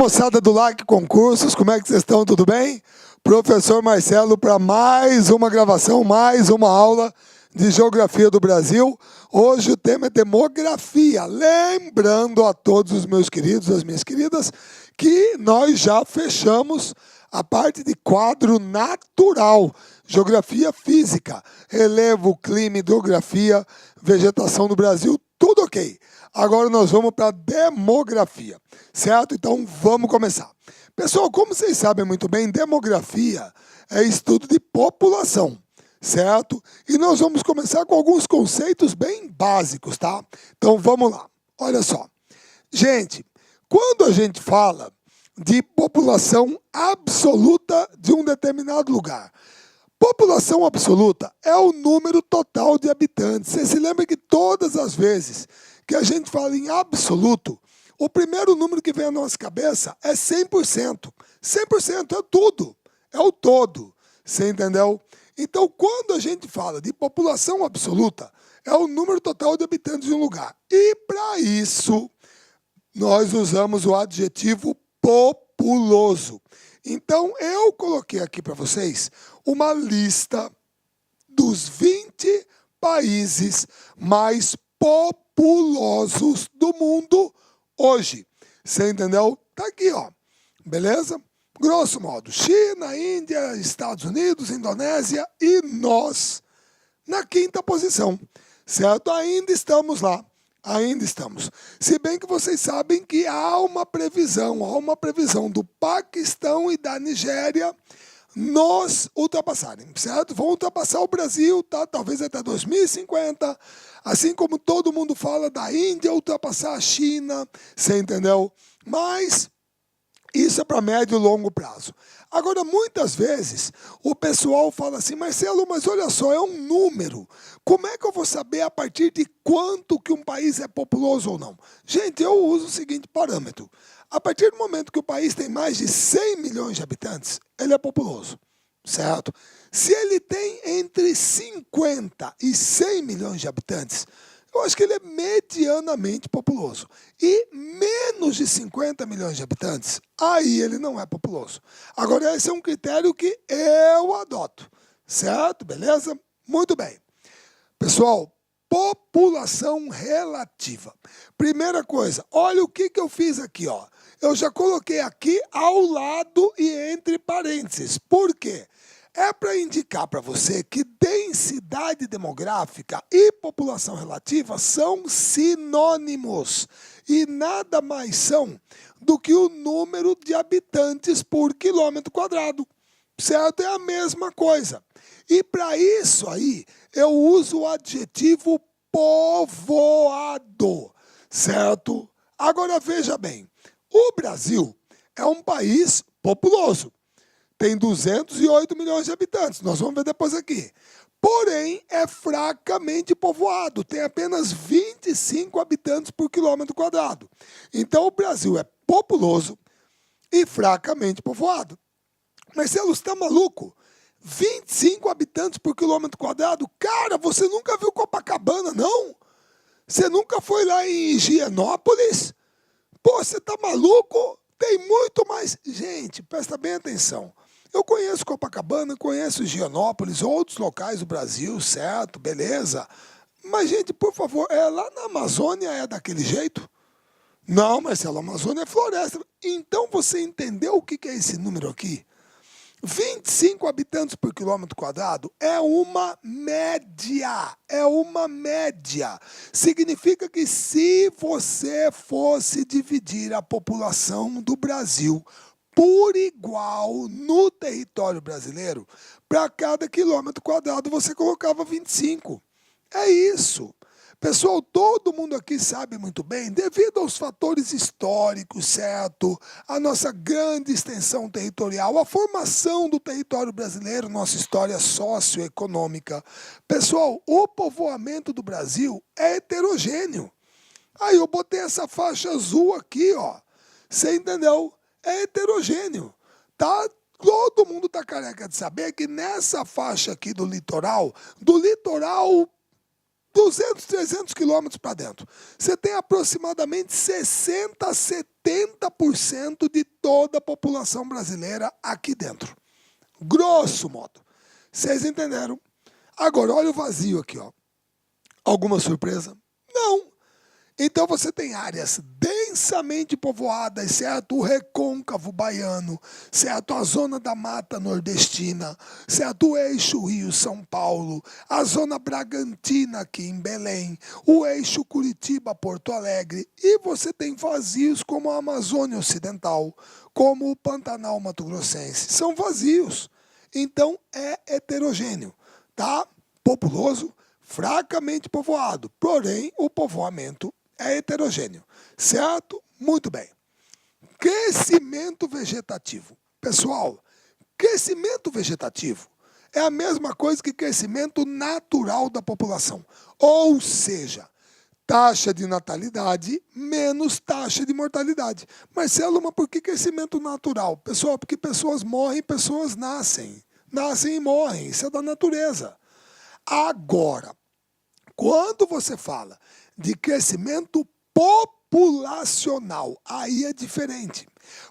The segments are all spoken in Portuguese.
moçada do LAC Concursos, como é que vocês estão? Tudo bem? Professor Marcelo para mais uma gravação, mais uma aula de Geografia do Brasil. Hoje o tema é demografia. Lembrando a todos os meus queridos, as minhas queridas, que nós já fechamos a parte de quadro natural, geografia física, relevo, clima, hidrografia, vegetação do Brasil, tudo ok. Agora nós vamos para demografia, certo? Então vamos começar. Pessoal, como vocês sabem muito bem, demografia é estudo de população, certo? E nós vamos começar com alguns conceitos bem básicos, tá? Então vamos lá. Olha só. Gente, quando a gente fala de população absoluta de um determinado lugar, população absoluta é o número total de habitantes. Você se lembra que todas as vezes que a gente fala em absoluto, o primeiro número que vem à nossa cabeça é 100%. 100% é tudo, é o todo. Você entendeu? Então, quando a gente fala de população absoluta, é o número total de habitantes de um lugar. E, para isso, nós usamos o adjetivo populoso. Então, eu coloquei aqui para vocês uma lista dos 20 países mais populosos do mundo hoje. Você entendeu? Tá aqui, ó. Beleza? Grosso modo, China, Índia, Estados Unidos, Indonésia e nós na quinta posição. Certo? Ainda estamos lá. Ainda estamos. Se bem que vocês sabem que há uma previsão do Paquistão e da Nigéria nos ultrapassarem, certo? Vão ultrapassar o Brasil, tá? Talvez até 2050, assim como todo mundo fala da Índia ultrapassar a China, você entendeu? Mas isso é para médio e longo prazo. Agora, muitas vezes, o pessoal fala assim, Marcelo, mas olha só, é um número. Como é que eu vou saber a partir de quanto que um país é populoso ou não? Gente, eu uso o seguinte parâmetro. A partir do momento que o país tem mais de 100 milhões de habitantes, ele é populoso, certo? Se ele tem entre 50 e 100 milhões de habitantes, eu acho que ele é medianamente populoso. E menos de 50 milhões de habitantes, aí ele não é populoso. Agora, esse é um critério que eu adoto, certo? Beleza? Muito bem. Pessoal, população relativa. Primeira coisa, olha o que eu fiz aqui, ó. Eu já coloquei aqui ao lado e entre parênteses. Por quê? É para indicar para você que densidade demográfica e população relativa são sinônimos e nada mais são do que o número de habitantes por quilômetro quadrado, certo? É a mesma coisa. E para isso aí, eu uso o adjetivo povoado, certo? Agora veja bem, o Brasil é um país populoso. Tem 208 milhões de habitantes, nós vamos ver depois aqui. Porém, é fracamente povoado, tem apenas 25 habitantes por quilômetro quadrado. Então, o Brasil é populoso e fracamente povoado. Marcelo, você está maluco? 25 habitantes por quilômetro quadrado? Cara, você nunca viu Copacabana, não? Você nunca foi lá em Higienópolis? Pô, você está maluco? Tem muito mais. Gente, presta bem atenção. Eu conheço Copacabana, conheço Higienópolis, outros locais do Brasil, certo? Beleza. Mas, gente, por favor, lá na Amazônia é daquele jeito? Não, Marcelo, a Amazônia é floresta. Então você entendeu o que é esse número aqui? 25 habitantes por quilômetro quadrado é uma média, Significa que se você fosse dividir a população do Brasil por igual no território brasileiro, para cada quilômetro quadrado você colocava 25. É isso. Pessoal, todo mundo aqui sabe muito bem, devido aos fatores históricos, certo? A nossa grande extensão territorial, a formação do território brasileiro, nossa história socioeconômica. Pessoal, o povoamento do Brasil é heterogêneo. Aí eu botei essa faixa azul aqui, ó. Você entendeu? É heterogêneo, tá? Todo mundo tá careca de saber que nessa faixa aqui do litoral 200, 300 quilômetros para dentro. Você tem aproximadamente 60% a 70% de toda a população brasileira aqui dentro. Grosso modo. Vocês entenderam? Agora, olha o vazio aqui, ó. Alguma surpresa? Não. Então você tem áreas densamente povoadas, certo? O recôncavo baiano, certo? A zona da Mata Nordestina, certo? O eixo Rio-São Paulo, a zona Bragantina aqui em Belém, o eixo Curitiba-Porto Alegre, e você tem vazios como a Amazônia Ocidental, como o Pantanal Mato-Grossense. São vazios. Então é heterogêneo, tá? Populoso, fracamente povoado, porém o povoamento é heterogêneo, certo? Muito bem. Crescimento vegetativo. Pessoal, crescimento vegetativo é a mesma coisa que crescimento natural da população. Ou seja, taxa de natalidade menos taxa de mortalidade. Marcelo, mas por que crescimento natural? Pessoal, porque pessoas morrem, pessoas nascem. Nascem e morrem, isso é da natureza. Agora, quando você fala de crescimento populacional, aí é diferente.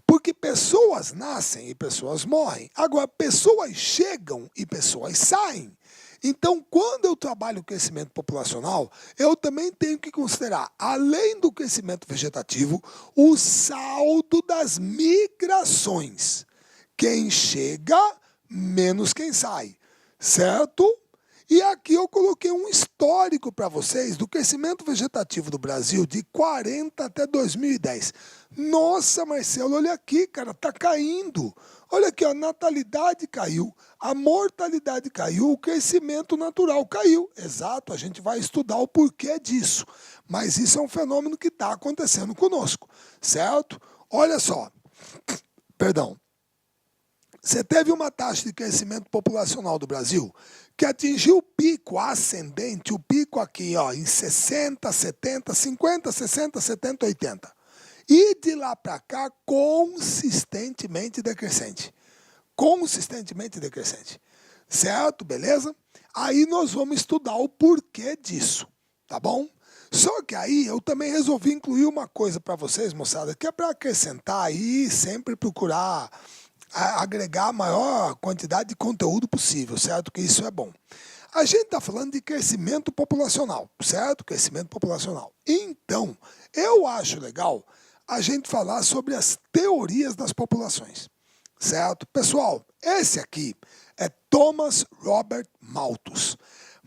Porque pessoas nascem e pessoas morrem. Agora, pessoas chegam e pessoas saem. Então, quando eu trabalho crescimento populacional, eu também tenho que considerar, além do crescimento vegetativo, o saldo das migrações. Quem chega, menos quem sai, certo? E aqui eu coloquei um histórico para vocês do crescimento vegetativo do Brasil de 40 até 2010. Nossa, Marcelo, olha aqui, cara, tá caindo. Olha aqui, a natalidade caiu, a mortalidade caiu, o crescimento natural caiu. Exato, a gente vai estudar o porquê disso. Mas isso é um fenômeno que está acontecendo conosco, certo? Olha só, perdão. Você teve uma taxa de crescimento populacional do Brasil que atingiu o pico ascendente, o pico aqui ó, em 60, 70, 50, 60, 70, 80. E de lá para cá, consistentemente decrescente. Consistentemente decrescente. Certo? Beleza? Aí nós vamos estudar o porquê disso. Tá bom? Só que aí eu também resolvi incluir uma coisa para vocês, moçada, que é para acrescentar aí, sempre procurar agregar a maior quantidade de conteúdo possível, certo? Que isso é bom. A gente está falando de crescimento populacional, certo? Crescimento populacional. Então, eu acho legal a gente falar sobre as teorias das populações, certo? Pessoal, esse aqui é Thomas Robert Malthus.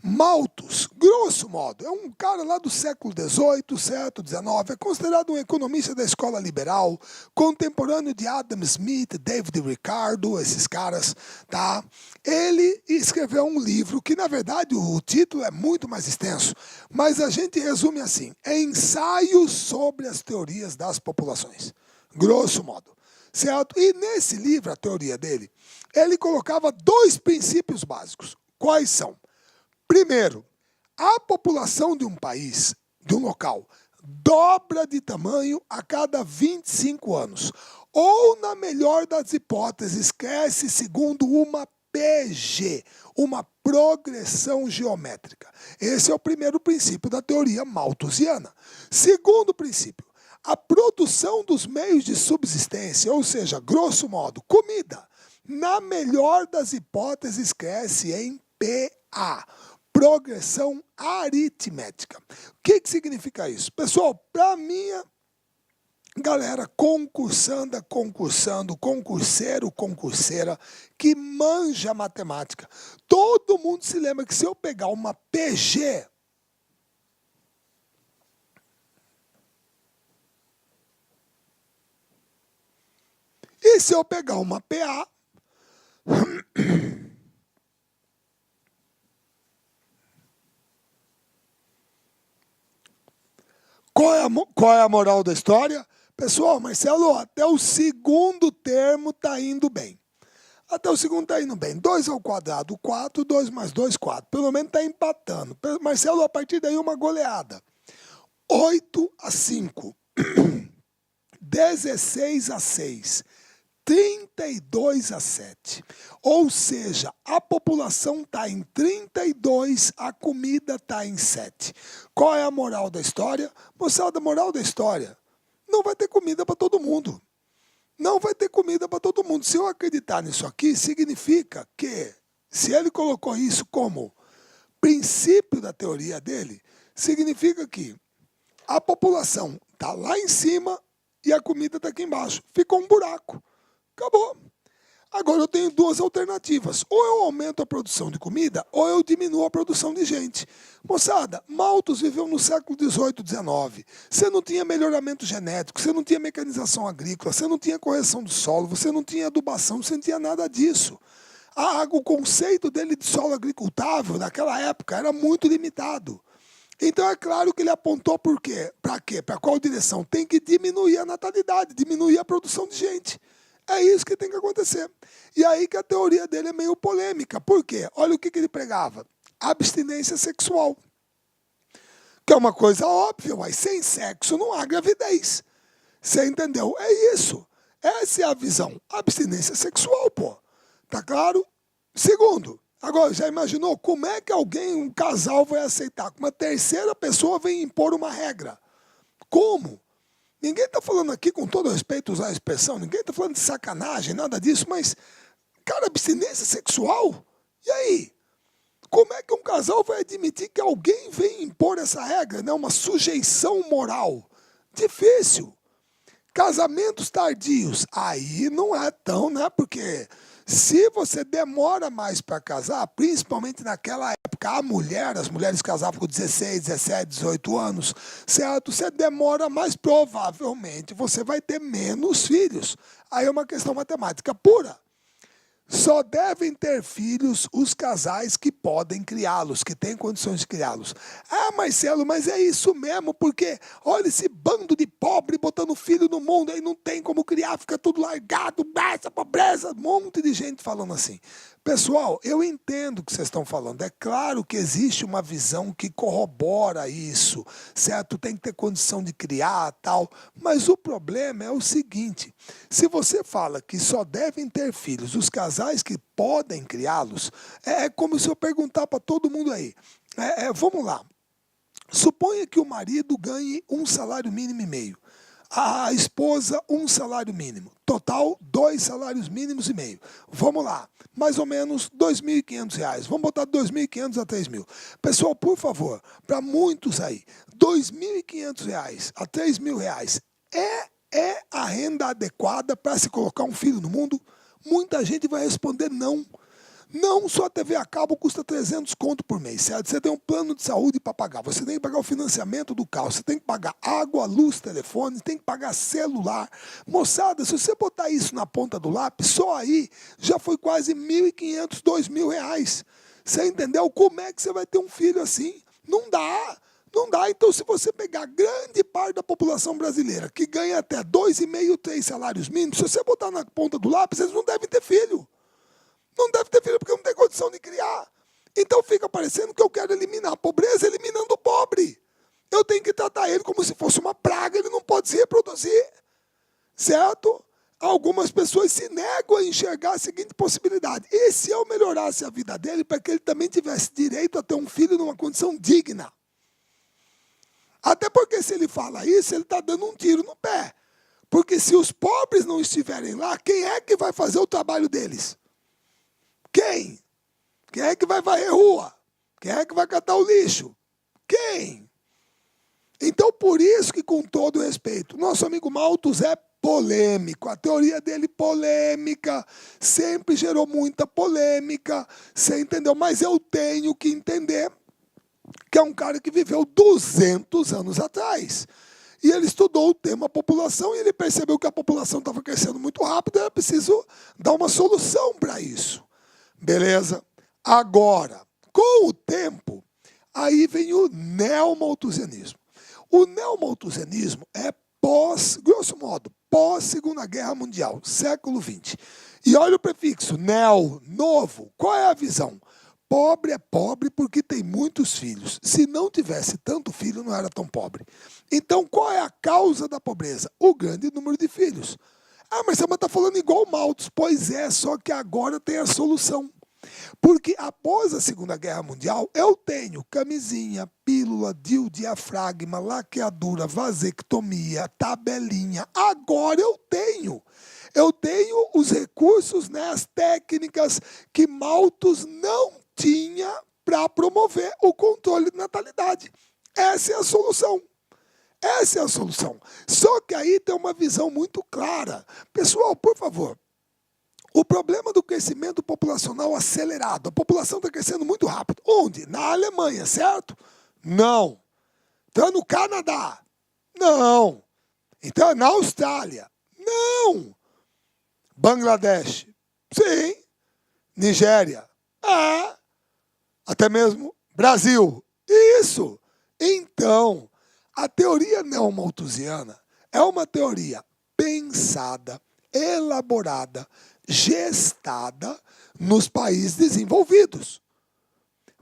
Malthus, grosso modo, é um cara lá do século XVIII, certo? XIX, é considerado um economista da escola liberal, contemporâneo de Adam Smith, David Ricardo, esses caras, tá? Ele escreveu um livro que, na verdade, o título é muito mais extenso, mas a gente resume assim, é Ensaios sobre as Teorias das Populações, grosso modo, certo? E nesse livro, a teoria dele, ele colocava dois princípios básicos. Quais são? Primeiro, a população de um país, de um local, dobra de tamanho a cada 25 anos. Ou, na melhor das hipóteses, cresce segundo uma PG, uma progressão geométrica. Esse é o primeiro princípio da teoria malthusiana. Segundo princípio, a produção dos meios de subsistência, ou seja, grosso modo, comida, na melhor das hipóteses, cresce em PA. Progressão aritmética. O que significa isso? Pessoal, para minha galera concursanda, concursando, concurseiro, concurseira, que manja matemática, todo mundo se lembra que se eu pegar uma PG, e se eu pegar uma PA, qual é a moral da história? Pessoal, Marcelo, até o segundo termo está indo bem. Até o segundo está indo bem. 2 ao quadrado, 4, 2 mais 2, 4. Pelo menos está empatando. Marcelo, a partir daí uma goleada. 8 a 5. 16 a 6. 32-7. Ou seja, a população está em 32, a comida está em 7. Qual é a moral da história? Moçada, a moral da história, não vai ter comida para todo mundo. Não vai ter comida para todo mundo. Se eu acreditar nisso aqui, significa que, se ele colocou isso como princípio da teoria dele, significa que a população está lá em cima e a comida está aqui embaixo. Ficou um buraco. Acabou. Agora eu tenho duas alternativas. Ou eu aumento a produção de comida, ou eu diminuo a produção de gente. Moçada, Malthus viveu no século XVIII, XIX. Você não tinha melhoramento genético, você não tinha mecanização agrícola, você não tinha correção do solo, você não tinha adubação, você não tinha nada disso. O conceito dele de solo agricultável, naquela época, era muito limitado. Então é claro que ele apontou por quê? Para quê? Para qual direção? Tem que diminuir a natalidade, diminuir a produção de gente. É isso que tem que acontecer. E aí que a teoria dele é meio polêmica. Por quê? Olha o que ele pregava. Abstinência sexual. Que é uma coisa óbvia, mas sem sexo não há gravidez. Você entendeu? É isso. Essa é a visão. Abstinência sexual, pô. Tá claro? Segundo, agora, já imaginou como é que um casal vai aceitar que uma terceira pessoa vem impor uma regra? Como? Ninguém está falando aqui, com todo respeito, usar a expressão, ninguém está falando de sacanagem, nada disso, mas, cara, abstinência sexual? E aí? Como é que um casal vai admitir que alguém vem impor essa regra, né? Uma sujeição moral? Difícil. Casamentos tardios, aí não é tão, né? Porque se você demora mais para casar, principalmente naquela época, as mulheres casavam com 16, 17, 18 anos, certo? Você demora mais, provavelmente você vai ter menos filhos. Aí é uma questão matemática pura. Só devem ter filhos os casais que podem criá-los, que têm condições de criá-los. Ah, Marcelo, mas é isso mesmo, porque olha esse bando de pobre botando filho no mundo, aí não tem como criar, fica tudo largado, essa pobreza, um monte de gente falando assim. Pessoal, eu entendo o que vocês estão falando, é claro que existe uma visão que corrobora isso, certo? Tem que ter condição de criar, tal, mas o problema é o seguinte, se você fala que só devem ter filhos os casais que podem criá-los, é como se eu perguntar para todo mundo aí, vamos lá, suponha que o marido ganhe $1,5 salário, a esposa $1 salário mínimo, total $2 salários mínimos e meio. Vamos lá, mais ou menos R$2.500, vamos botar R$2.500 a R$3.000. Pessoal, por favor, para muitos aí, R$2.500 a R$3.000 é a renda adequada para se colocar um filho no mundo? Muita gente vai responder não. Não, só a TV a cabo custa 300 conto por mês, certo? Você tem um plano de saúde para pagar, você tem que pagar o financiamento do carro, você tem que pagar água, luz, telefone, tem que pagar celular. Moçada, se você botar isso na ponta do lápis, só aí já foi quase R$1.500, R$2.000. Você entendeu? Como é que você vai ter um filho assim? Não dá. Não dá. Então, se você pegar grande parte da população brasileira, que ganha até 2,5, 3 salários mínimos, se você botar na ponta do lápis, eles não devem ter filho. Não deve ter filho porque não tem condição de criar. Então fica parecendo que eu quero eliminar a pobreza eliminando o pobre. Eu tenho que tratar ele como se fosse uma praga, ele não pode se reproduzir. Certo? Algumas pessoas se negam a enxergar a seguinte possibilidade. E se eu melhorasse a vida dele para que ele também tivesse direito a ter um filho numa condição digna? Até porque se ele fala isso, ele está dando um tiro no pé. Porque se os pobres não estiverem lá, quem é que vai fazer o trabalho deles? Quem? Quem é que vai varrer rua? Quem é que vai catar o lixo? Quem? Então, por isso que, com todo respeito, nosso amigo Malthus é polêmico. A teoria dele polêmica, sempre gerou muita polêmica, você entendeu? Mas eu tenho que entender que é um cara que viveu 200 anos atrás. E ele estudou o tema população e ele percebeu que a população estava crescendo muito rápido e era preciso dar uma solução para isso. Beleza? Agora, com o tempo, aí vem o neomalthusianismo. O neomalthusianismo é grosso modo, pós-Segunda Guerra Mundial, século XX. E olha o prefixo, neo, novo. Qual é a visão? Pobre é pobre porque tem muitos filhos. Se não tivesse tanto filho, não era tão pobre. Então, qual é a causa da pobreza? O grande número de filhos. Ah, mas você está falando igual o Malthus. Pois é, só que agora tem a solução. Porque após a Segunda Guerra Mundial, eu tenho camisinha, pílula, DIU, diafragma, laqueadura, vasectomia, tabelinha. Agora eu tenho. Eu tenho os recursos, né, as técnicas que Malthus não tinha para promover o controle de natalidade. Essa é a solução. Essa é a solução. Só que aí tem uma visão muito clara. Pessoal, por favor, o problema do crescimento populacional acelerado, a população está crescendo muito rápido. Onde? Na Alemanha, certo? Não. Então é no Canadá? Não. Então é na Austrália? Não. Bangladesh? Sim. Nigéria? É. Até mesmo Brasil? Isso. Então, a teoria neomalthusiana é uma teoria pensada, elaborada, gestada nos países desenvolvidos,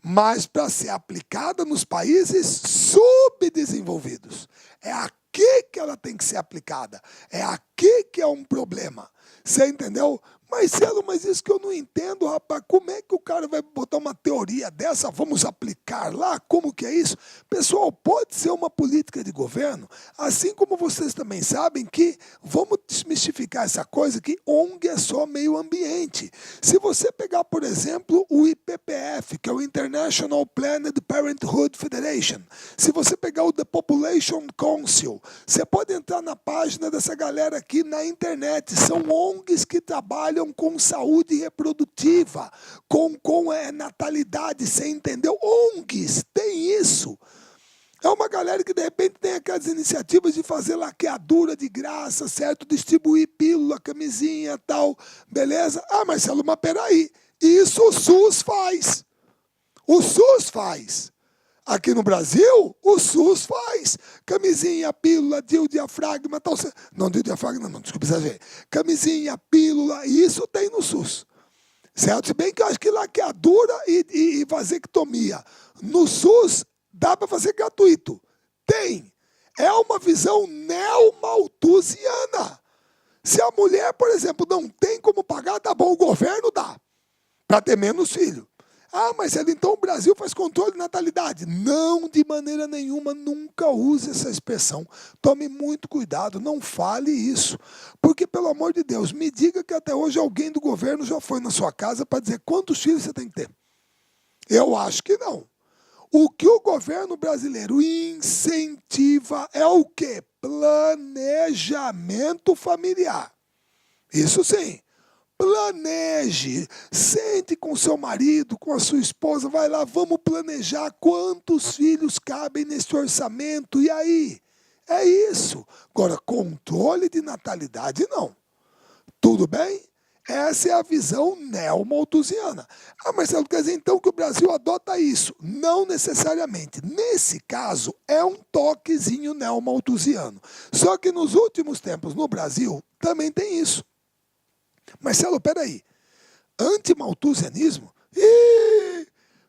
mas para ser aplicada nos países subdesenvolvidos. É aqui que ela tem que ser aplicada. É aqui que é um problema. Você entendeu? Marcelo, mas isso que eu não entendo, rapaz. Como é que o cara vai botar uma teoria dessa? Vamos aplicar lá? Como que é isso? Pessoal, pode ser uma política de governo, assim como vocês também sabem que, vamos desmistificar essa coisa, que ONG é só meio ambiente. Se você pegar, por exemplo, o IPPF, que é o International Planned Parenthood Federation, se você pegar o The Population Council, você pode entrar na página dessa galera aqui na internet. São ONGs que trabalham com saúde reprodutiva, com natalidade, você entendeu? ONGs, tem isso. É uma galera que de repente tem aquelas iniciativas de fazer laqueadura de graça, certo? Distribuir pílula, camisinha e tal, beleza? Ah, Marcelo, mas peraí, isso o SUS faz. O SUS faz. Aqui no Brasil, o SUS faz. Camisinha, pílula, DIU, diafragma, tal. Não, DIU, diafragma, não, desculpa, exagerei. Camisinha, pílula, isso tem no SUS. Certo? Se bem que eu acho que laqueadura e vasectomia no SUS dá para fazer gratuito. Tem. É uma visão neomalthusiana. Se a mulher, por exemplo, não tem como pagar, tá bom, o governo dá. Para ter menos filho. Ah, mas então o Brasil faz controle de natalidade. Não, de maneira nenhuma, nunca use essa expressão. Tome muito cuidado, não fale isso. Porque, pelo amor de Deus, me diga que até hoje alguém do governo já foi na sua casa para dizer quantos filhos você tem que ter. Eu acho que não. O que o governo brasileiro incentiva é o quê? Planejamento familiar. Isso sim. Planeje, sente com seu marido, com a sua esposa, vai lá, vamos planejar quantos filhos cabem nesse orçamento, e aí? É isso. Agora, controle de natalidade, não. Tudo bem? Essa é a visão neomalthusiana. Ah, Marcelo, quer dizer então que o Brasil adota isso? Não necessariamente. Nesse caso, é um toquezinho neomalthusiano. Só que nos últimos tempos, no Brasil, também tem isso. Marcelo, peraí, antimalthusianismo?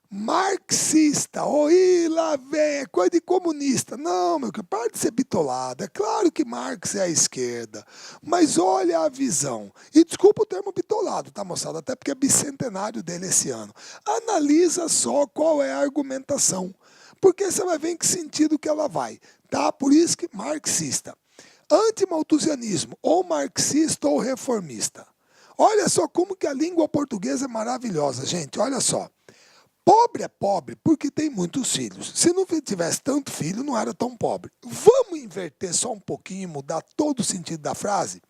Marxista, lá vem, é coisa de comunista. Não, meu querido, para de ser bitolado. É claro que Marx é a esquerda, mas olha a visão. E desculpa o termo bitolado, tá, moçada? Até porque é bicentenário dele esse ano. Analisa só qual é a argumentação, porque você vai ver em que sentido que ela vai, tá? Por isso que marxista. Antimalthusianismo, ou marxista ou reformista. Olha só como que a língua portuguesa é maravilhosa, gente. Olha só. Pobre é pobre porque tem muitos filhos. Se não tivesse tanto filho, não era tão pobre. Vamos inverter só um pouquinho e mudar todo o sentido da frase?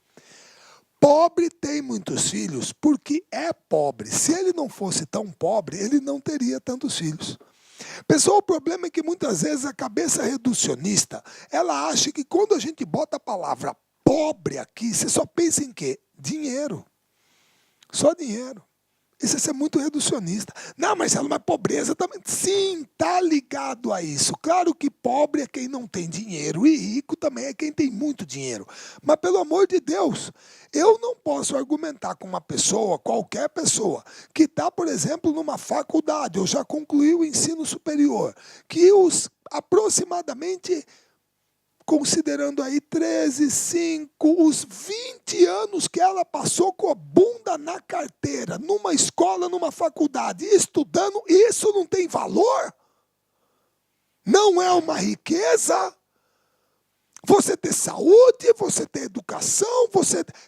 Pobre tem muitos filhos porque é pobre. Se ele não fosse tão pobre, ele não teria tantos filhos. Pessoal, o problema é que muitas vezes a cabeça reducionista, ela acha que quando a gente bota a palavra pobre aqui, você só pensa em quê? Dinheiro. Só dinheiro. Isso é muito reducionista. Não, Marcelo, mas pobreza também. Sim, está ligado a isso. Claro que pobre é quem não tem dinheiro e rico também é quem tem muito dinheiro. Mas, pelo amor de Deus, eu não posso argumentar com uma pessoa, qualquer pessoa, que está, por exemplo, numa faculdade, ou já concluiu o ensino superior, que os aproximadamente considerando aí 13, 5, os 20 anos que ela passou com a bunda na carteira, numa escola, numa faculdade, estudando, isso não tem valor? Não é uma riqueza? Você ter saúde, você ter educação,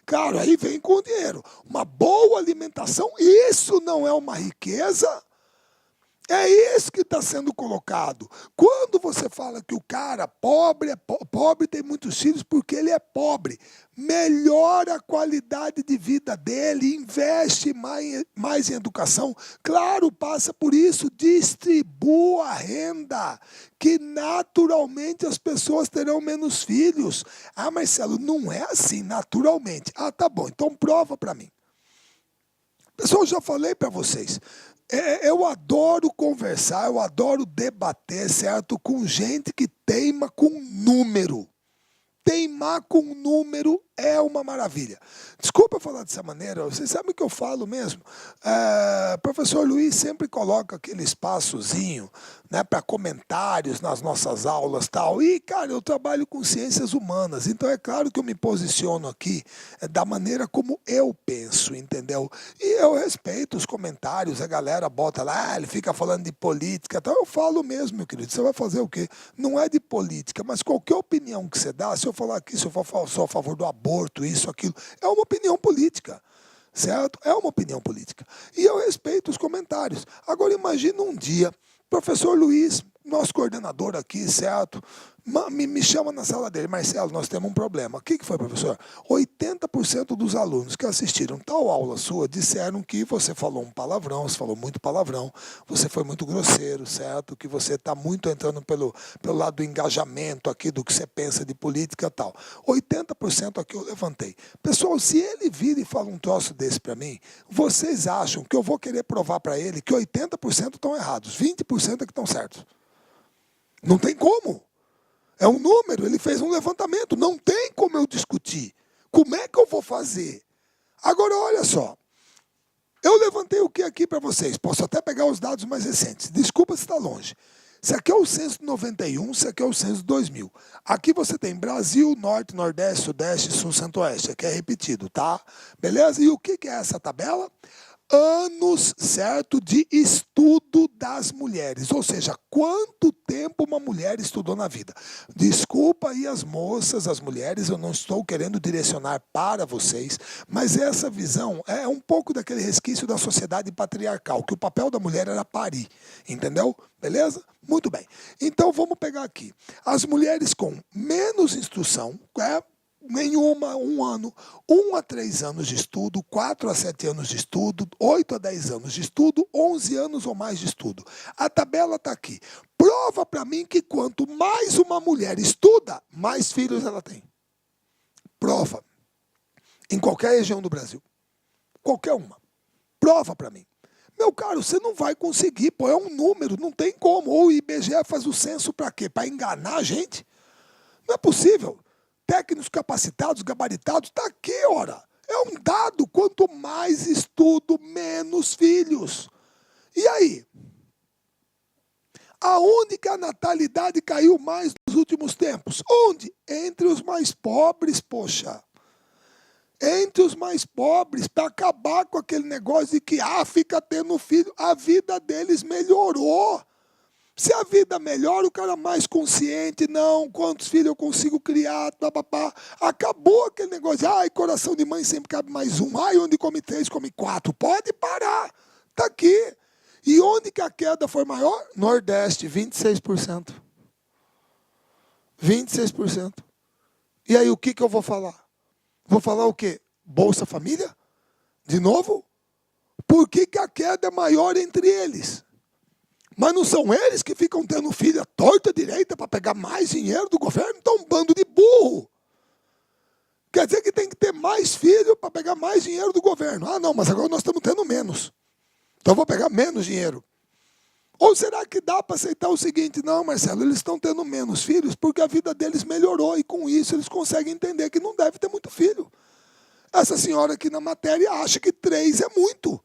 Claro, aí vem com o dinheiro. Uma boa alimentação, isso não é uma riqueza? É isso que está sendo colocado. Quando você fala que o cara pobre tem muitos filhos porque ele é pobre, melhora a qualidade de vida dele, investe mais em educação. Claro, passa por isso, distribua a renda, que naturalmente as pessoas terão menos filhos. Ah, Marcelo, não é assim, naturalmente. Ah, tá bom, então prova para mim. Pessoal, eu já falei para vocês. Eu adoro conversar, eu adoro debater, certo? Com gente que teima com número. Teimar com número é uma maravilha. Desculpa eu falar dessa maneira, vocês sabem o que eu falo mesmo? Professor Luiz sempre coloca aquele espaçozinho, né, para comentários nas nossas aulas e tal. E, cara, eu trabalho com ciências humanas, então é claro que eu me posiciono aqui da maneira como eu penso, entendeu? E eu respeito os comentários, a galera bota lá, ele fica falando de política, então eu falo mesmo, meu querido, você vai fazer o quê? Não é de política, mas qualquer opinião que você dá, se eu falar aqui, se eu sou a favor do aborto, isso, aquilo, é uma opinião política, certo? É uma opinião política. E eu respeito os comentários. Agora imagina um dia, professor Luiz, nosso coordenador aqui, certo? Me chama na sala dele, Marcelo, nós temos um problema. O que foi, professor? 80% dos alunos que assistiram tal aula sua disseram que você falou um palavrão, você falou muito palavrão, você foi muito grosseiro, certo? Que você está muito entrando pelo lado do engajamento aqui, do que você pensa de política e tal. 80% aqui eu levantei. Pessoal, se ele vira e fala um troço desse para mim, vocês acham que eu vou querer provar para ele que 80% estão errados, 20% é que estão certos? Não tem como. É um número, ele fez um levantamento, não tem como eu discutir. Como é que eu vou fazer? Agora, olha só, eu levantei o que aqui para vocês? Posso até pegar os dados mais recentes, desculpa se está longe. Esse aqui é o censo de 91, esse aqui é o censo de 2000. Aqui você tem Brasil, Norte, Nordeste, Sudeste, Sul, Centro-Oeste, aqui é repetido, tá? Beleza? E o que é essa tabela? Anos, certo, de estudo das mulheres, ou seja, quanto tempo uma mulher estudou na vida. Desculpa aí as moças, as mulheres, eu não estou querendo direcionar para vocês, mas essa visão é um pouco daquele resquício da sociedade patriarcal, que o papel da mulher era parir, entendeu? Beleza? Muito bem. Então vamos pegar aqui. As mulheres com menos instrução, nenhuma, 1 ano, 1 a 3 anos de estudo, 4 a 7 anos de estudo, 8 a 10 anos de estudo, 11 anos ou mais de estudo. A tabela está aqui. Prova para mim que quanto mais uma mulher estuda, mais filhos ela tem. Prova. Em qualquer região do Brasil. Qualquer uma. Prova para mim. Meu caro, você não vai conseguir, pô, é um número, não tem como. Ou o IBGE faz o censo para quê? Para enganar a gente? Não é possível. Técnicos capacitados, gabaritados, está aqui, ora. É um dado, quanto mais estudo, menos filhos. E aí? Aonde que a natalidade caiu mais nos últimos tempos? Onde? Entre os mais pobres, poxa. Entre os mais pobres, para acabar com aquele negócio de que, fica tendo filho, a vida deles melhorou. Se a vida melhora, o cara mais consciente, não, quantos filhos eu consigo criar, papapá. Acabou aquele negócio, coração de mãe sempre cabe mais um, onde come 3, come 4. Pode parar, está aqui. E onde que a queda foi maior? Nordeste, 26%. 26%. E aí, o que eu vou falar? Vou falar o quê? Bolsa Família? De novo? Por que a queda é maior entre eles? Mas não são eles que ficam tendo filha torta direita para pegar mais dinheiro do governo? Então, um bando de burro. Quer dizer que tem que ter mais filho para pegar mais dinheiro do governo. Não, mas agora nós estamos tendo menos. Então, eu vou pegar menos dinheiro. Ou será que dá para aceitar o seguinte? Não, Marcelo, eles estão tendo menos filhos porque a vida deles melhorou e com isso eles conseguem entender que não deve ter muito filho. Essa senhora aqui na matéria acha que 3 é muito.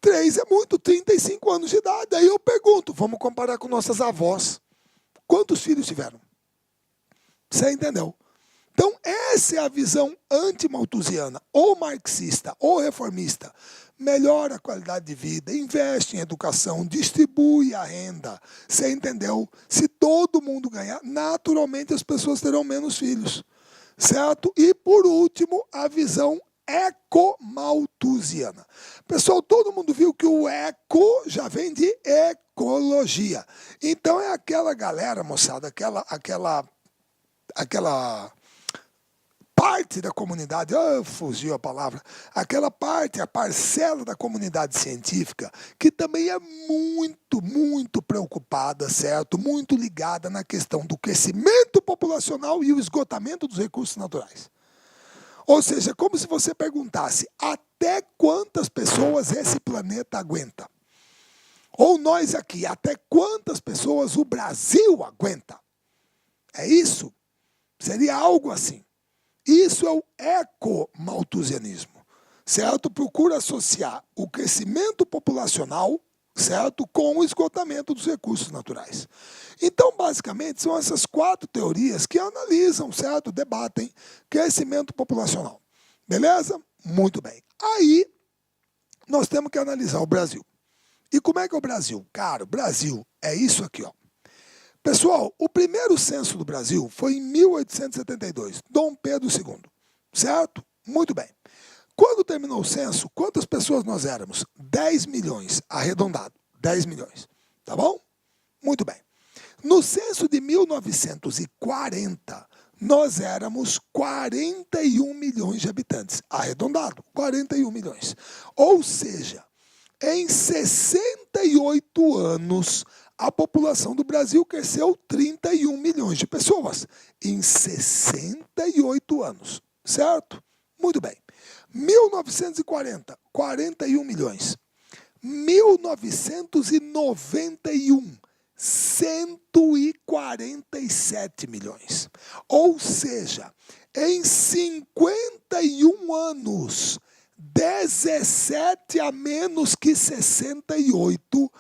3 é muito, 35 anos de idade. Aí eu pergunto, vamos comparar com nossas avós. Quantos filhos tiveram? Você entendeu? Então, essa é a visão anti-malthusiana, ou marxista, ou reformista. Melhora a qualidade de vida, investe em educação, distribui a renda. Você entendeu? Se todo mundo ganhar, naturalmente as pessoas terão menos filhos. Certo? E, por último, a visão ecomalthusiana. Pessoal, todo mundo viu que o eco já vem de ecologia. Então, é aquela galera, moçada, aquela parte da comunidade, fugiu a palavra, aquela parte, a parcela da comunidade científica que também é muito preocupada, certo? Muito ligada na questão do crescimento populacional e o esgotamento dos recursos naturais. Ou seja, como se você perguntasse, até quantas pessoas esse planeta aguenta? Ou nós aqui, até quantas pessoas o Brasil aguenta? É isso? Seria algo assim. Isso é o ecomalthusianismo, certo? Procura associar o crescimento populacional, certo, com o esgotamento dos recursos naturais. Então, basicamente, são essas 4 teorias que analisam, certo, debatem crescimento populacional. Beleza? Muito bem. Aí, nós temos que analisar o Brasil. E como é que é o Brasil? Cara, o Brasil é isso aqui, ó. Pessoal, o primeiro censo do Brasil foi em 1872, Dom Pedro II, certo? Muito bem. Quando terminou o censo, quantas pessoas nós éramos? 10 milhões, arredondado, 10 milhões, tá bom? Muito bem. No censo de 1940, nós éramos 41 milhões de habitantes, arredondado, 41 milhões. Ou seja, em 68 anos, a população do Brasil cresceu 31 milhões de pessoas. Em 68 anos, certo? Muito bem. 1940, 41 milhões. 1991, 147 milhões. Ou seja, em 51 anos, 17 a menos que 68,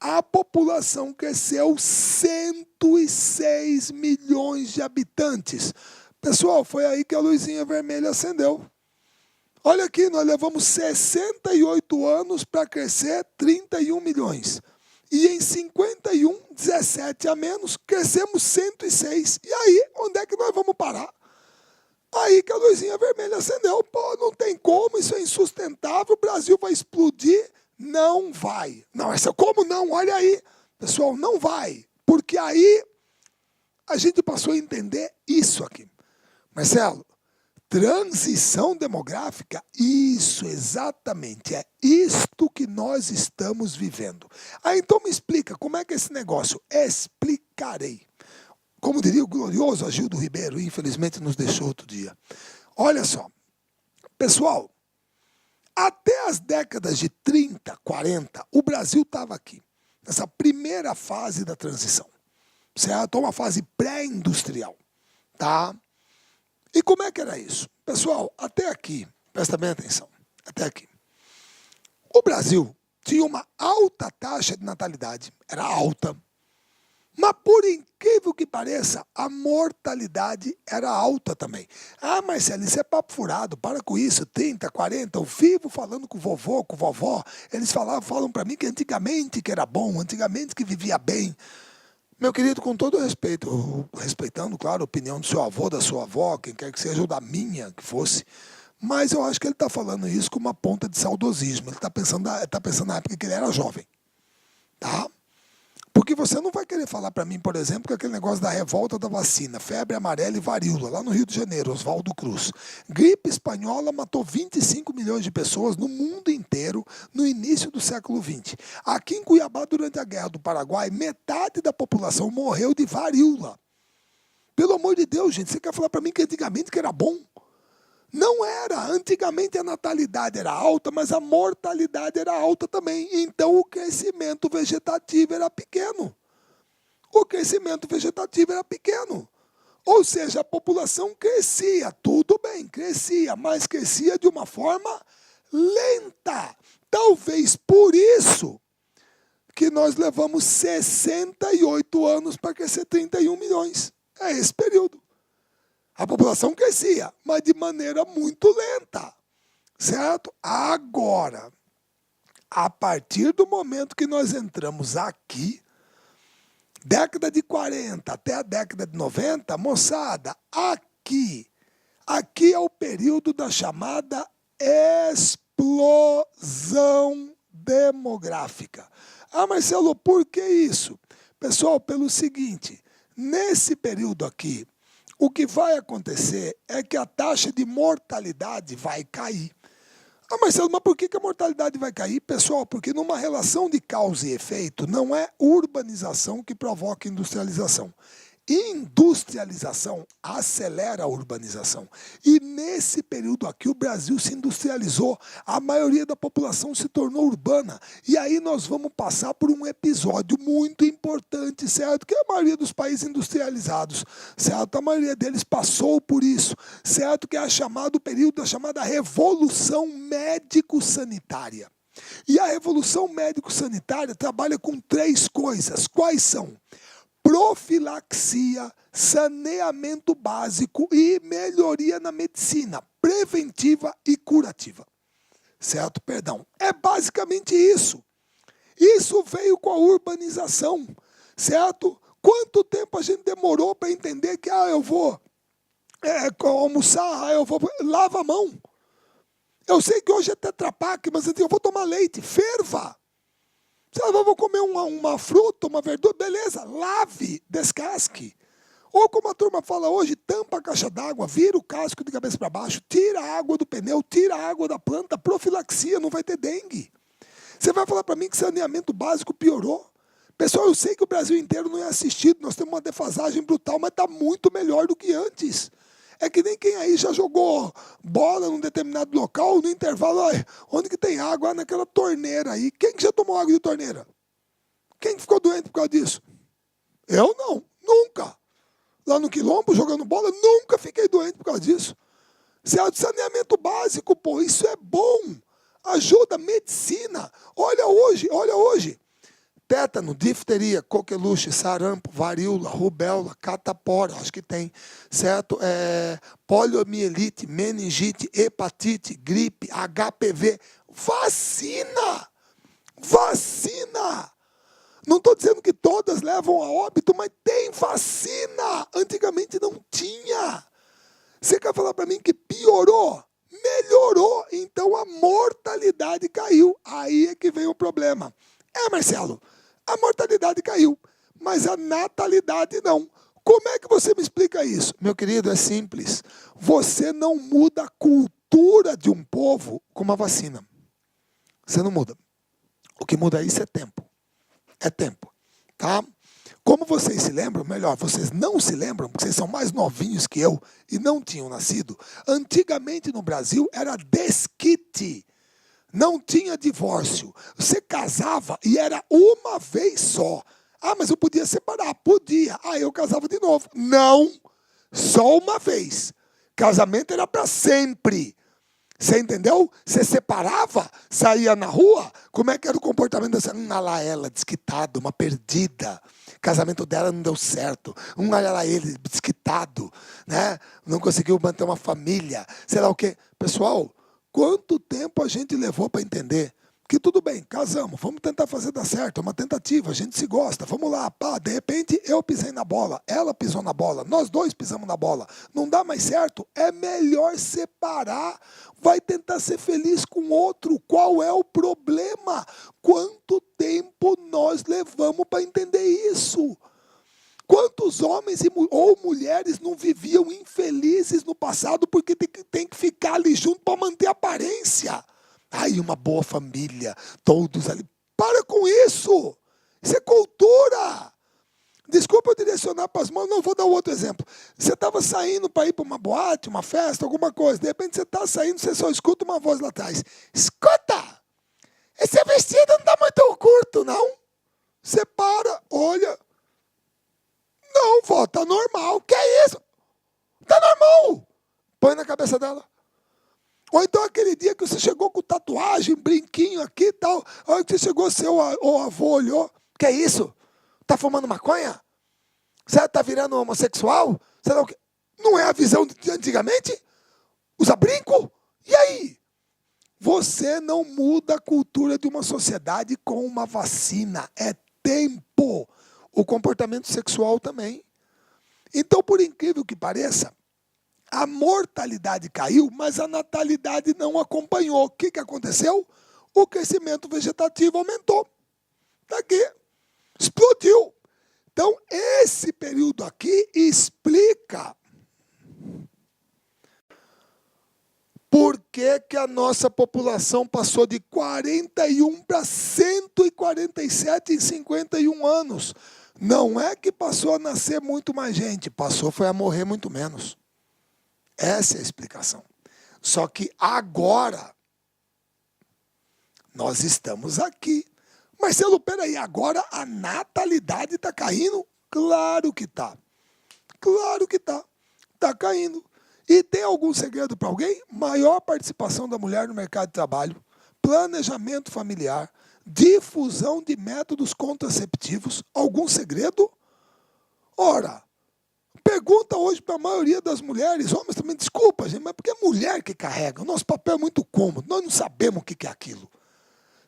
a população cresceu 106 milhões de habitantes. Pessoal, foi aí que a luzinha vermelha acendeu. Olha aqui, nós levamos 68 anos para crescer 31 milhões. E em 51, 17 a menos, crescemos 106. E aí, onde é que nós vamos parar? Aí que a luzinha vermelha acendeu. Pô, não tem como, isso é insustentável, o Brasil vai explodir. Não vai. Não, como não? Olha aí. Pessoal, não vai. Porque aí a gente passou a entender isso aqui. Marcelo, transição demográfica, isso, exatamente, é isto que nós estamos vivendo. Então me explica, como é que é esse negócio? Explicarei. Como diria o glorioso Agildo Ribeiro, infelizmente nos deixou outro dia. Olha só, pessoal, até as décadas de 30, 40, o Brasil estava aqui, nessa primeira fase da transição, certo? Uma fase pré-industrial, tá? E como é que era isso? Pessoal, até aqui, presta bem atenção, até aqui. O Brasil tinha uma alta taxa de natalidade, era alta, mas por incrível que pareça, a mortalidade era alta também. Ah, Marcelo, isso é papo furado, para com isso, 30, 40, eu vivo falando com o vovô, com vovó, eles falam para mim que antigamente que era bom, antigamente que vivia bem. Meu querido, com todo respeito, respeitando, claro, a opinião do seu avô, da sua avó, quem quer que seja, ou da minha, que fosse, mas eu acho que ele está falando isso com uma ponta de saudosismo, ele está pensando na época que ele era jovem, tá? Porque você não vai querer falar para mim, por exemplo, que aquele negócio da revolta da vacina, febre amarela e varíola, lá no Rio de Janeiro, Oswaldo Cruz. Gripe espanhola matou 25 milhões de pessoas no mundo inteiro no início do século XX. Aqui em Cuiabá, durante a Guerra do Paraguai, metade da população morreu de varíola. Pelo amor de Deus, gente, você quer falar para mim que antigamente que era bom? Não era. Antigamente a natalidade era alta, mas a mortalidade era alta também. Então o crescimento vegetativo era pequeno. O crescimento vegetativo era pequeno. Ou seja, a população crescia, tudo bem, crescia, mas crescia de uma forma lenta. Talvez por isso que nós levamos 68 anos para crescer 31 milhões. É esse período. A população crescia, mas de maneira muito lenta, certo? Agora, a partir do momento que nós entramos aqui, década de 40 até a década de 90, moçada, aqui é o período da chamada explosão demográfica. Ah, Marcelo, por que isso? Pessoal, pelo seguinte, nesse período aqui, o que vai acontecer é que a taxa de mortalidade vai cair. Ah, Marcelo, mas por que a mortalidade vai cair? Pessoal, porque numa relação de causa e efeito, não é urbanização que provoca industrialização. Industrialização acelera a urbanização. E nesse período aqui o Brasil se industrializou, a maioria da população se tornou urbana. E aí nós vamos passar por um episódio muito importante, certo? Que a maioria dos países industrializados, certo? A maioria deles passou por isso, certo? Que é o período da chamada Revolução Médico-Sanitária. E a Revolução Médico-Sanitária trabalha com 3 coisas. Quais são? Profilaxia, saneamento básico e melhoria na medicina preventiva e curativa. Certo? Perdão. É basicamente isso. Isso veio com a urbanização. Certo? Quanto tempo a gente demorou para entender que eu vou almoçar, eu vou... Lava a mão. Eu sei que hoje é Tetra Pak, mas eu vou tomar leite. Ferva. Se eu vou comer uma fruta, uma verdura, beleza, lave, descasque. Ou como a turma fala hoje, tampa a caixa d'água, vira o casco de cabeça para baixo, tira a água do pneu, tira a água da planta, profilaxia, não vai ter dengue. Você vai falar para mim que saneamento básico piorou? Pessoal, eu sei que o Brasil inteiro não é assistido, nós temos uma defasagem brutal, mas está muito melhor do que antes. É que nem quem aí já jogou bola num determinado local, no intervalo, onde que tem água? Naquela torneira aí. Quem que já tomou água de torneira? Quem que ficou doente por causa disso? Eu não, nunca. Lá no Quilombo, jogando bola, nunca fiquei doente por causa disso. Saneamento básico, pô, isso é bom. Ajuda, medicina. Olha hoje. Tétano, difteria, coqueluche, sarampo, varíola, rubéola, catapora, acho que tem, certo? Poliomielite, meningite, hepatite, gripe, HPV, vacina! Vacina! Não estou dizendo que todas levam a óbito, mas tem vacina! Antigamente não tinha. Você quer falar para mim que piorou? Melhorou, então a mortalidade caiu. Aí é que vem o problema. Marcelo, a mortalidade caiu, mas a natalidade não. Como é que você me explica isso? Meu querido, é simples. Você não muda a cultura de um povo com uma vacina. Você não muda. O que muda isso é tempo. É tempo, tá? Como vocês se lembram, melhor, vocês não se lembram, porque vocês são mais novinhos que eu e não tinham nascido. Antigamente no Brasil era desquite. Não tinha divórcio. Você casava e era uma vez só. Ah, mas eu podia separar. Podia. Ah, eu casava de novo. Não. Só uma vez. Casamento era para sempre. Você entendeu? Você separava, saía na rua. Como é que era o comportamento dessa? Lá ela, desquitada, uma perdida. O casamento dela não deu certo. Lá ele, desquitado. Né? Não conseguiu manter uma família. Sei lá o quê. Pessoal, quanto tempo a gente levou para entender que tudo bem, casamos, vamos tentar fazer dar certo, é uma tentativa, a gente se gosta, vamos lá, pá, de repente eu pisei na bola, ela pisou na bola, nós dois pisamos na bola, não dá mais certo, é melhor separar, vai tentar ser feliz com outro, qual é o problema? Quanto tempo nós levamos para entender isso? Quantos homens ou mulheres não viviam infelizes no passado porque tem que ficar ali junto para manter a aparência? Ai, uma boa família, todos ali. Para com isso! Isso é cultura! Desculpa eu direcionar para as mãos, não vou dar outro exemplo. Você estava saindo para ir para uma boate, uma festa, alguma coisa. De repente você está saindo, você só escuta uma voz lá atrás. Escuta! Esse vestido não está muito curto, não. Você para, olha. Não, vó, tá normal. Que é isso? Tá normal. Põe na cabeça dela. Ou então aquele dia que você chegou com tatuagem, brinquinho aqui e tal. A hora que você chegou, seu avô olhou. Que é isso? Tá fumando maconha? Você tá virando homossexual? Sei lá o quê. Não é a visão de antigamente? Usa brinco? E aí? Você não muda a cultura de uma sociedade com uma vacina. É tempo. O comportamento sexual também. Então, por incrível que pareça, a mortalidade caiu, mas a natalidade não acompanhou. O que aconteceu? O crescimento vegetativo aumentou. Está aqui. Explodiu. Então, esse período aqui explica por que a nossa população passou de 41 para 147 em 51 anos. Não é que passou a nascer muito mais gente, foi a morrer muito menos. Essa é a explicação. Só que agora, nós estamos aqui. Marcelo, peraí, agora a natalidade está caindo? Claro que está. Claro que está. Está caindo. E tem algum segredo para alguém? Maior participação da mulher no mercado de trabalho, planejamento familiar, difusão de métodos contraceptivos. Algum segredo? Ora, pergunta hoje para a maioria das mulheres, homens também, desculpa, gente, mas porque é mulher que carrega. O nosso papel é muito cômodo, nós não sabemos o que é aquilo.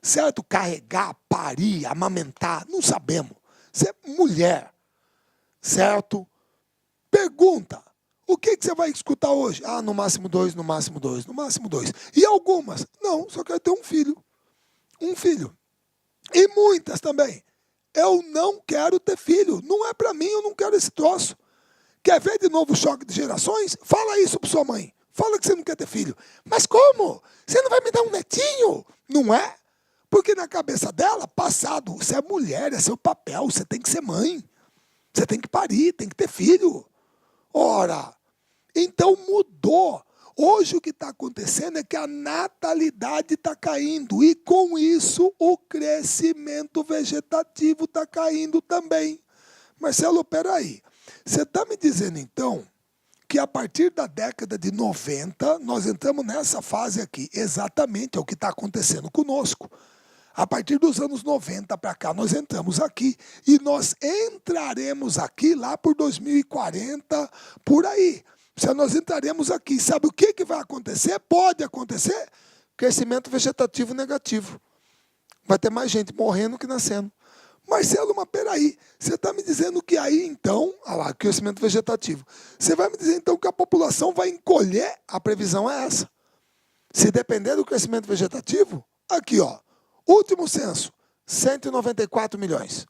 Certo? Carregar, parir, amamentar, não sabemos. Você é mulher, certo? Pergunta. O que você vai escutar hoje? Ah, no máximo 2, no máximo 2, no máximo 2. E algumas? Não, só quero ter um filho. Um filho. E muitas também. Eu não quero ter filho. Não é para mim, eu não quero esse troço. Quer ver de novo o choque de gerações? Fala isso para sua mãe. Fala que você não quer ter filho. Mas como? Você não vai me dar um netinho? Não é? Porque na cabeça dela, passado, você é mulher, é seu papel, você tem que ser mãe. Você tem que parir, tem que ter filho. Ora, então mudou. Hoje o que está acontecendo é que a natalidade está caindo e com isso o crescimento vegetativo está caindo também. Marcelo, peraí, você está me dizendo então que a partir da década de 90 nós entramos nessa fase aqui, exatamente é o que está acontecendo conosco. A partir dos anos 90 para cá, nós entramos aqui e nós entraremos aqui lá por 2040, por aí. Se nós entraremos aqui, sabe o que vai acontecer? Pode acontecer? Crescimento vegetativo negativo. Vai ter mais gente morrendo que nascendo. Marcelo, mas peraí, você está me dizendo que aí então, olha lá, crescimento vegetativo. Você vai me dizer então que a população vai encolher? A previsão é essa. Se depender do crescimento vegetativo, aqui ó. Último censo, 194 milhões.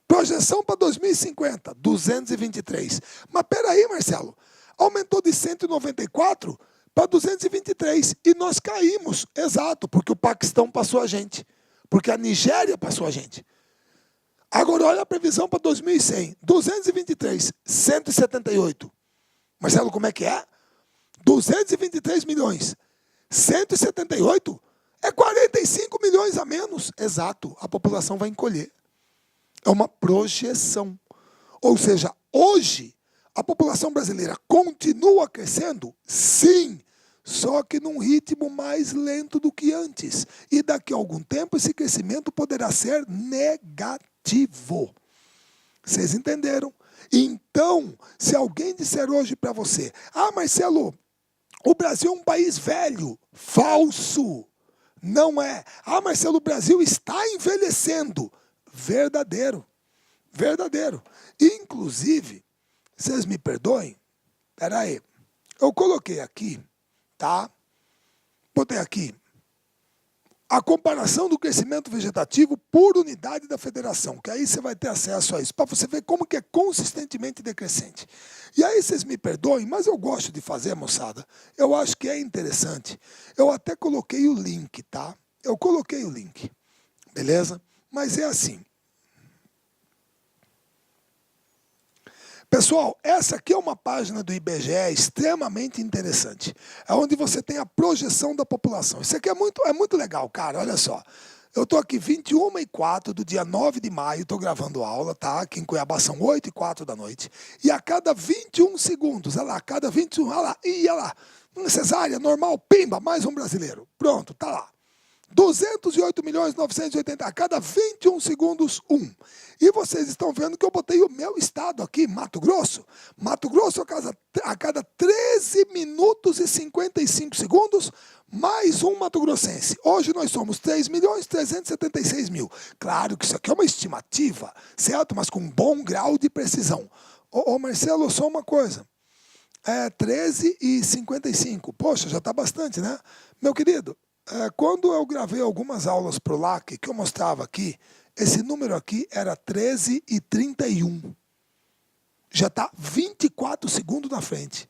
Projeção para 2050, 223. Mas peraí, Marcelo, aumentou de 194 para 223 e nós caímos, exato, porque o Paquistão passou a gente, porque a Nigéria passou a gente. Agora olha a previsão para 2100, 223, 178. Marcelo, como é que é? 223 milhões, 178 é 45 milhões a menos. Exato, a população vai encolher. É uma projeção. Ou seja, hoje, a população brasileira continua crescendo? Sim, só que num ritmo mais lento do que antes. E daqui a algum tempo esse crescimento poderá ser negativo. Vocês entenderam? Então, se alguém disser hoje para você, ah, Marcelo, o Brasil é um país velho. Falso. Não é. Ah, Marcelo, o Brasil está envelhecendo. Verdadeiro. Verdadeiro. Inclusive, vocês me perdoem? Espera aí. Eu coloquei aqui, tá? Botei aqui a comparação do crescimento vegetativo por unidade da federação, que aí você vai ter acesso a isso, para você ver como que é consistentemente decrescente. E aí vocês me perdoem, mas eu gosto de fazer, moçada. Eu acho que é interessante. Eu até coloquei o link, tá? Eu coloquei o link, beleza? Mas é assim. Pessoal, essa aqui é uma página do IBGE extremamente interessante. É onde você tem a projeção da população. Isso aqui é muito legal, cara. Olha só. Eu estou aqui 21h04 do dia 9 de maio, estou gravando aula, tá? Aqui em Cuiabá são 8h04 da noite. E a cada 21 segundos, olha lá, a cada 21, olha lá, cesárea, normal, pimba, mais um brasileiro. Pronto, tá lá. 208.980.000, a cada 21 segundos, um. E vocês estão vendo que eu botei o meu estado aqui, Mato Grosso. Mato Grosso, a cada 13 minutos e 55 segundos, mais um mato-grossense. Hoje nós somos 3.376.000. Claro que isso aqui é uma estimativa, certo? Mas com um bom grau de precisão. Ô Marcelo, só uma coisa. 13 e 55. Poxa, já está bastante, né? Meu querido, quando eu gravei algumas aulas para o LAC, que eu mostrava aqui, esse número aqui era 13 e 31. Já está 24 segundos na frente.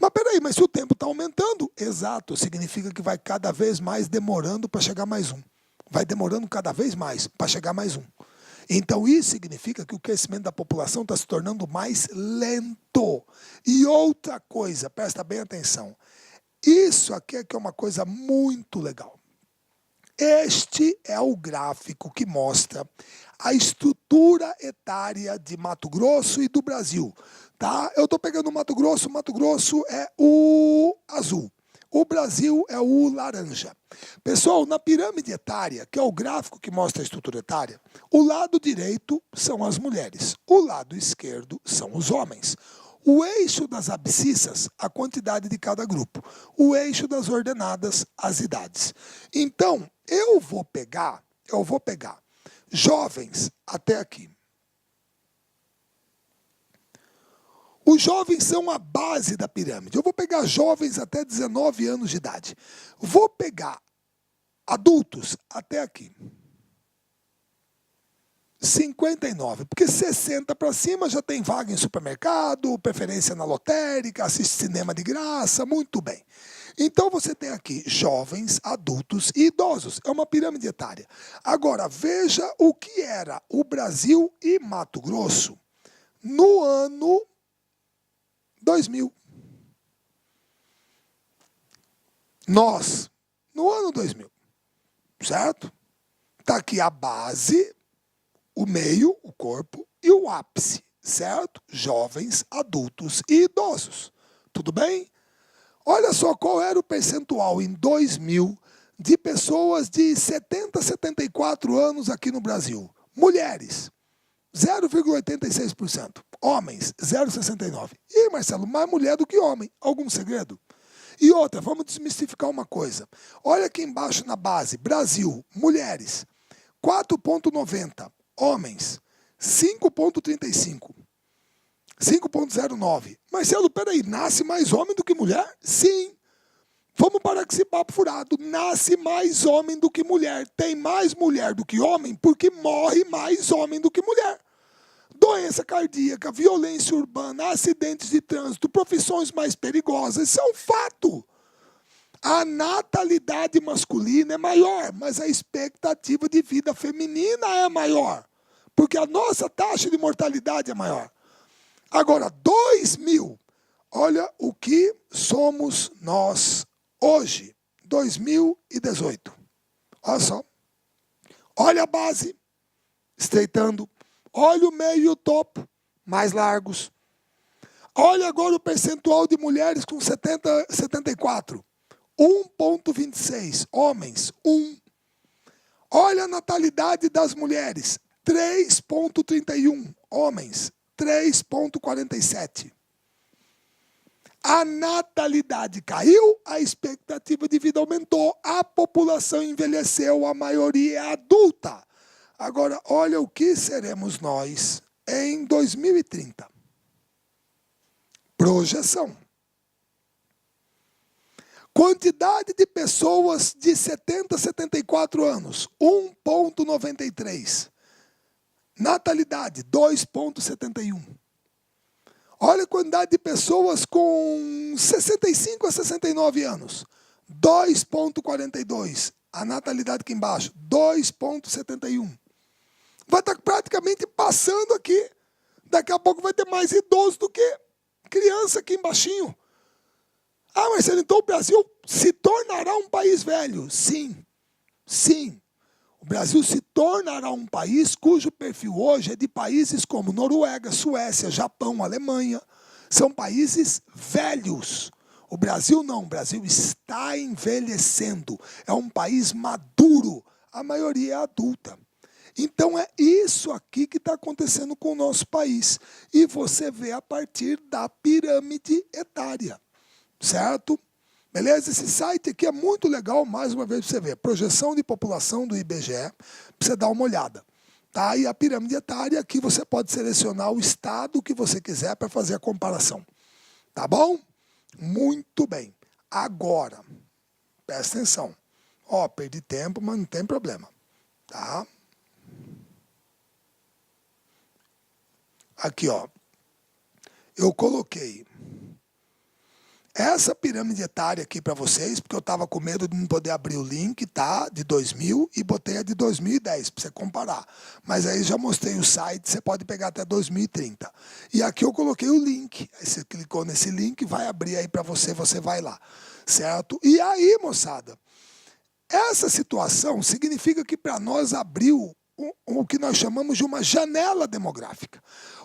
Mas peraí, mas se o tempo está aumentando, exato, significa que vai cada vez mais demorando para chegar mais um. Vai demorando cada vez mais para chegar mais um. Então isso significa que o crescimento da população está se tornando mais lento. E outra coisa, presta bem atenção, isso aqui é uma coisa muito legal. Este é o gráfico que mostra a estrutura etária de Mato Grosso e do Brasil. Tá? Eu estou pegando o Mato Grosso é o azul. O Brasil é o laranja. Pessoal, na pirâmide etária, que é o gráfico que mostra a estrutura etária, o lado direito são as mulheres, o lado esquerdo são os homens. O eixo das abscissas, a quantidade de cada grupo. O eixo das ordenadas, as idades. Então, eu vou pegar jovens até aqui. Os jovens são a base da pirâmide. Eu vou pegar jovens até 19 anos de idade. Vou pegar adultos até aqui. 59, porque 60 para cima já tem vaga em supermercado, preferência na lotérica, assiste cinema de graça, muito bem. Então você tem aqui jovens, adultos e idosos. É uma pirâmide etária. Agora, veja o que era o Brasil e Mato Grosso no ano 2000. Nós, no ano 2000, certo? Está aqui a base, o meio, o corpo, e o ápice, certo? Jovens, adultos e idosos. Tudo bem? Olha só qual era o percentual em 2000 de pessoas de 70 a 74 anos aqui no Brasil. Mulheres, 0,86%. Homens, 0,69%. E, Marcelo, mais mulher do que homem. Algum segredo? E outra, vamos desmistificar uma coisa. Olha aqui embaixo na base, Brasil, mulheres, 4,90%. Homens, 5,35%. 5,09%. Marcelo, peraí, nasce mais homem do que mulher? Sim. Vamos parar com esse papo furado. Nasce mais homem do que mulher. Tem mais mulher do que homem porque morre mais homem do que mulher. Doença cardíaca, violência urbana, acidentes de trânsito, profissões mais perigosas, isso é um fato. A natalidade masculina é maior, mas a expectativa de vida feminina é maior, porque a nossa taxa de mortalidade é maior. Agora, 2000, olha o que somos nós hoje, 2018. Olha só. Olha a base, estreitando. Olha o meio e o topo, mais largos. Olha agora o percentual de mulheres com 74. 1,26. Homens, 1. Olha a natalidade das mulheres, 3,31. Homens, 3,47. A natalidade caiu, a expectativa de vida aumentou, a população envelheceu, a maioria é adulta. Agora, olha o que seremos nós em 2030. Projeção. Quantidade de pessoas de 70 a 74 anos, 1,93. Natalidade, 2,71. Olha a quantidade de pessoas com 65 a 69 anos, 2,42. A natalidade aqui embaixo, 2,71. Vai estar praticamente passando aqui. Daqui a pouco vai ter mais idoso do que criança aqui embaixinho. Ah, Marcelo, então o Brasil se tornará um país velho? Sim, sim. O Brasil se tornará um país cujo perfil hoje é de países como Noruega, Suécia, Japão, Alemanha. São países velhos. O Brasil não, o Brasil está envelhecendo. É um país maduro, a maioria é adulta. Então é isso aqui que está acontecendo com o nosso país. E você vê a partir da pirâmide etária, certo? Beleza? Esse site aqui é muito legal, mais uma vez para você ver. Projeção de população do IBGE, para você dar uma olhada. Tá? E a pirâmide etária, aqui você pode selecionar o estado que você quiser para fazer a comparação. Tá bom? Muito bem. Agora, presta atenção. Ó, perdi tempo, mas não tem problema. Tá? Aqui, ó. Eu coloquei essa pirâmide etária aqui para vocês, porque eu estava com medo de não poder abrir o link, tá? De 2000 e botei a de 2010 para você comparar. Mas aí já mostrei o site, você pode pegar até 2030. E aqui eu coloquei o link. Aí você clicou nesse link, vai abrir aí para você, você vai lá, certo? E aí, moçada, essa situação significa que para nós abriu o que nós chamamos de uma janela demográfica.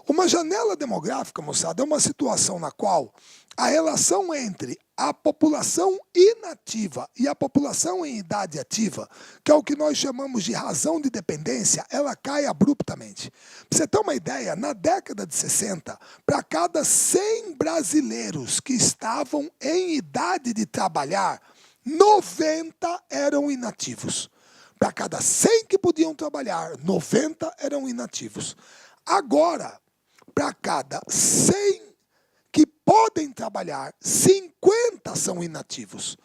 Uma janela demográfica, moçada, é uma situação na qual a relação entre a população inativa e a população em idade ativa, que é o que nós chamamos de razão de dependência, ela cai abruptamente. Para você ter uma ideia, na década de 60, para cada 100 brasileiros que estavam em idade de trabalhar, 90 eram inativos. Para cada 100 que podiam trabalhar, 90 eram inativos. Agora, para cada 100 que podem trabalhar, 50 são inativos.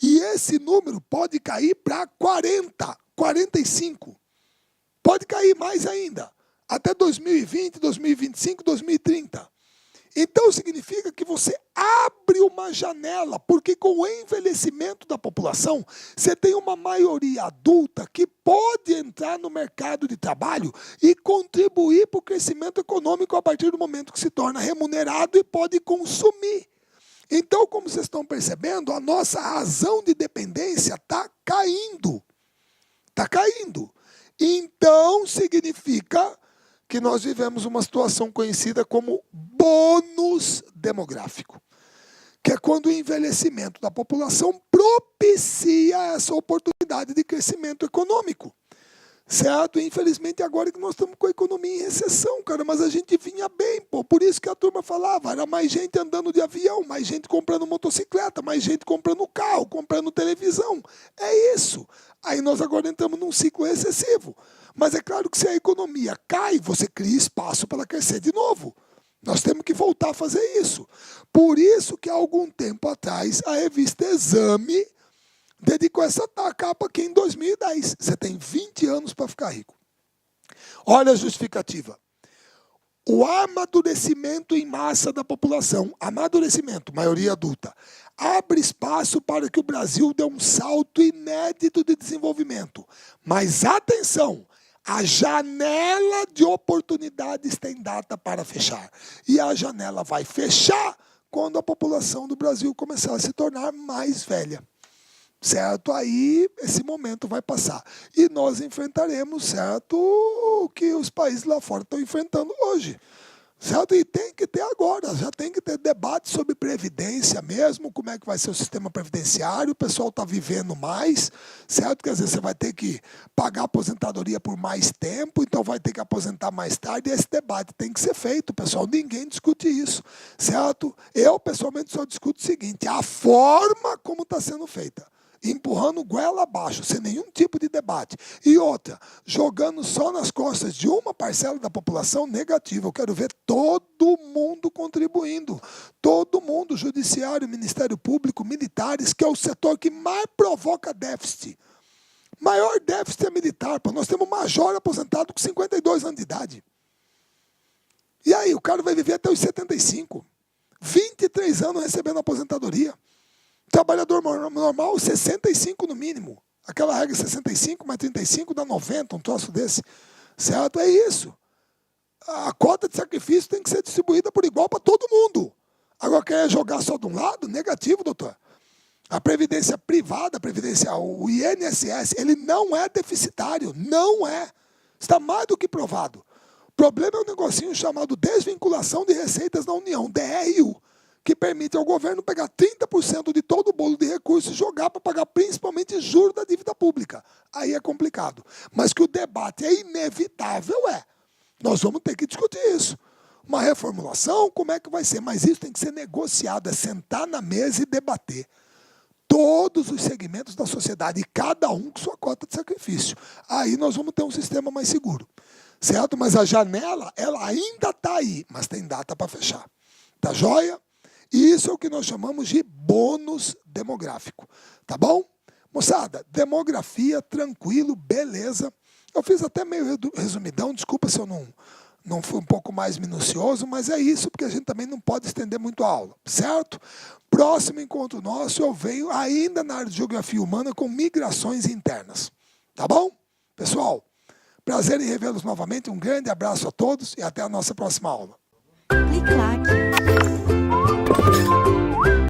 E esse número pode cair para 40, 45. Pode cair mais ainda, até 2020, 2025, 2030. Então significa que você abre uma janela, porque com o envelhecimento da população, você tem uma maioria adulta que pode entrar no mercado de trabalho e contribuir para o crescimento econômico a partir do momento que se torna remunerado e pode consumir. Então, como vocês estão percebendo, a nossa razão de dependência está caindo. Está caindo. Então, significa que nós vivemos uma situação conhecida como bônus demográfico, que é quando o envelhecimento da população propicia essa oportunidade de crescimento econômico. Certo? E, infelizmente, agora que nós estamos com a economia em recessão, cara, mas a gente vinha bem, pô. Por isso que a turma falava, era mais gente andando de avião, mais gente comprando motocicleta, mais gente comprando carro, comprando televisão. É isso. Aí nós agora entramos num ciclo recessivo. Mas é claro que se a economia cai, você cria espaço para ela crescer de novo. Nós temos que voltar a fazer isso. Por isso que há algum tempo atrás, a revista Exame dedicou essa capa aqui em 2010. Você tem 20 anos para ficar rico. Olha a justificativa. O amadurecimento em massa da população, amadurecimento, maioria adulta, abre espaço para que o Brasil dê um salto inédito de desenvolvimento. Mas atenção, a janela de oportunidades tem data para fechar. E a janela vai fechar quando a população do Brasil começar a se tornar mais velha. Certo? Aí esse momento vai passar. E nós enfrentaremos, certo, o que os países lá fora estão enfrentando hoje. Certo? E tem que ter agora, já tem que ter debate sobre previdência mesmo, como é que vai ser o sistema previdenciário, o pessoal está vivendo mais, certo? Quer dizer, você vai ter que pagar aposentadoria por mais tempo, então vai ter que aposentar mais tarde, e esse debate tem que ser feito, pessoal, ninguém discute isso, certo? Eu, pessoalmente, só discuto o seguinte, a forma como está sendo feita. Empurrando goela abaixo, sem nenhum tipo de debate. E outra, jogando só nas costas de uma parcela da população negativa. Eu quero ver todo mundo contribuindo. Todo mundo, judiciário, Ministério Público, militares, que é o setor que mais provoca déficit. Maior déficit é militar, pô. Nós temos um major aposentado com 52 anos de idade. E aí, o cara vai viver até os 75. 23 anos recebendo aposentadoria. Trabalhador normal, 65 no mínimo. Aquela regra 65 mais 35 dá 90, um troço desse. Certo? É isso. A cota de sacrifício tem que ser distribuída por igual para todo mundo. Agora, quer jogar só de um lado? Negativo, doutor. A previdência privada, o INSS, ele não é deficitário. Não é. Está mais do que provado. O problema é um negocinho chamado desvinculação de receitas da União, DRU. que permite ao governo pegar 30% de todo o bolo de recursos e jogar para pagar principalmente juros da dívida pública. Aí é complicado. Mas que o debate é inevitável, nós vamos ter que discutir isso. Uma reformulação, como é que vai ser? Mas isso tem que ser negociado, é sentar na mesa e debater. Todos os segmentos da sociedade, e cada um com sua cota de sacrifício. Aí nós vamos ter um sistema mais seguro. Certo? Mas a janela, ela ainda está aí, mas tem data para fechar. Tá joia? Isso é o que nós chamamos de bônus demográfico. Tá bom? Moçada, demografia, tranquilo, beleza. Eu fiz até meio resumidão, desculpa se eu não fui um pouco mais minucioso, mas é isso, porque a gente também não pode estender muito a aula, certo? Próximo encontro nosso, eu venho ainda na área de geografia humana com migrações internas. Tá bom? Pessoal, prazer em revê-los novamente, um grande abraço a todos e até a nossa próxima aula. Clic-clac.